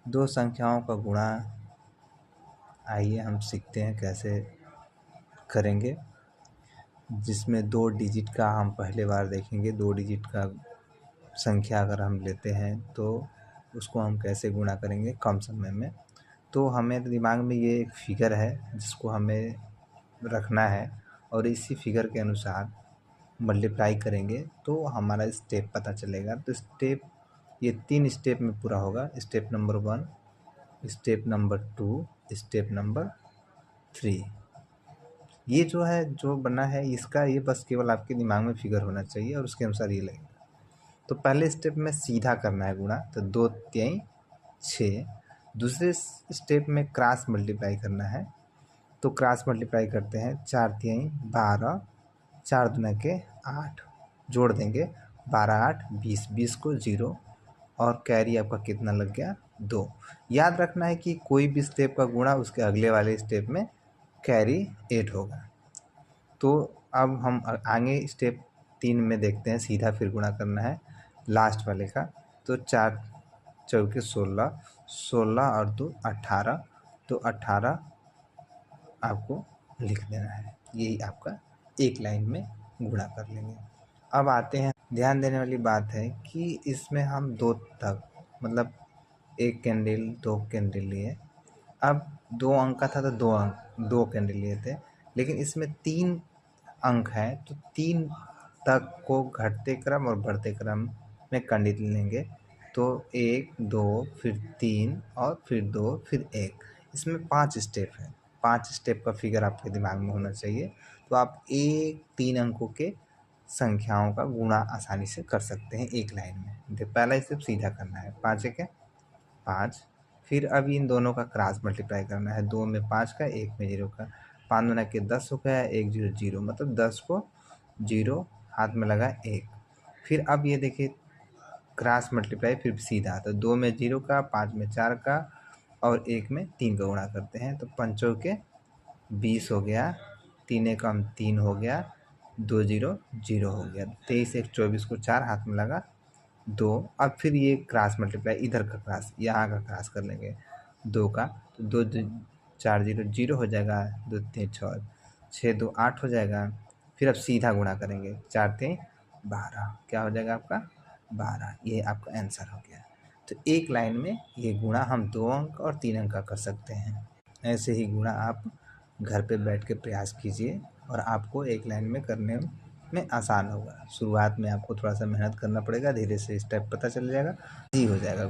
दो संख्याओं का गुणा आइए हम सीखते हैं कैसे करेंगे, जिसमें 2 डिजिट का हम पहले बार देखेंगे। 2 डिजिट का संख्या अगर हम लेते हैं तो उसको हम कैसे गुणा करेंगे कम समय में। तो हमें दिमाग में ये एक फिगर है जिसको हमें रखना है और इसी फिगर के अनुसार मल्टीप्लाई करेंगे तो हमारा स्टेप पता चलेगा। तो स्टेप ये 3 स्टेप में पूरा होगा। Step number 1, step number 2, step number 3। ये जो है जो बना है इसका, ये बस केवल आपके दिमाग में फिगर होना चाहिए और उसके अनुसार ये लगेगा। तो पहले स्टेप में सीधा करना है गुणा, तो 2 3 6। दूसरे स्टेप में क्रॉस मल्टीप्लाई करना है, तो क्रॉस मल्टीप्लाई करते हैं 4 3 12, 4 दूना के 8, जोड़ देंगे 12 8 20, 20 को 0 और कैरी आपका कितना लग गया 2। याद रखना है कि कोई भी स्टेप का गुणा उसके अगले वाले स्टेप में कैरी 8 होगा। तो अब हम आगे स्टेप 3 में देखते हैं, सीधा फिर गुणा करना है लास्ट वाले का। तो 4 चौके 16, 16 और 2 18, तो 18 आपको लिख देना है। यही आपका एक लाइन में गुणा कर लेंगे। अब आते हैं, ध्यान देने वाली बात है कि इसमें हम 2 तक मतलब 1 कैंडल 2 कैंडल लिए। अब 2 अंक का था तो 2 कैंडल लिए थे, लेकिन इसमें 3 अंक है तो 3 तक को घटते क्रम और बढ़ते क्रम में कैंडल लेंगे। तो 1 2 फिर 3 और फिर 2 फिर 1। इसमें 5 स्टेप है। 5 स्टेप का फिगर आपके दिमाग में होना चाहिए, तो आप 3 अंकों के संख्याओं का गुणा आसानी से कर सकते हैं एक लाइन में। पहला स्टेप सीधा करना है, 5 1 5। फिर अब इन दोनों का क्रॉस मल्टीप्लाई करना है, 2 में 5 का, 1 में 0 का। 5 दूना के 10 हो गया, 1 0 0, मतलब 10 को 0 हाथ में लगा 1। फिर अब ये देखिए क्रॉस मल्टीप्लाई फिर सीधा, तो 2 में 0 का, 5 में 4 का और 1 में 3 का गुणा करते हैं। तो 5 के 20 हो गया, 3 एकम 3 हो गया, 2 0 0 हो गया, 23 1 24 को 4 हाथ में लगा 2। अब फिर ये क्रॉस मल्टीप्लाई, इधर का क्रॉस यहाँ का क्रॉस कर लेंगे 2 का, तो 2 4 0 0 हो जाएगा, 2 3 6 6 2 8 हो जाएगा। फिर अब सीधा गुणा करेंगे, 4 3 12, क्या हो जाएगा आपका 12। ये आपका आंसर हो गया। तो एक लाइन में ये गुणा हम 2 अंक और 3 अंक का कर सकते हैं। ऐसे ही गुणा आप घर पे बैठ के प्रयास कीजिए और आपको एक लाइन में करने में आसान होगा। शुरुआत में आपको थोड़ा सा मेहनत करना पड़ेगा, धीरे से स्टेप पता चल जाएगा, इजी हो जाएगा।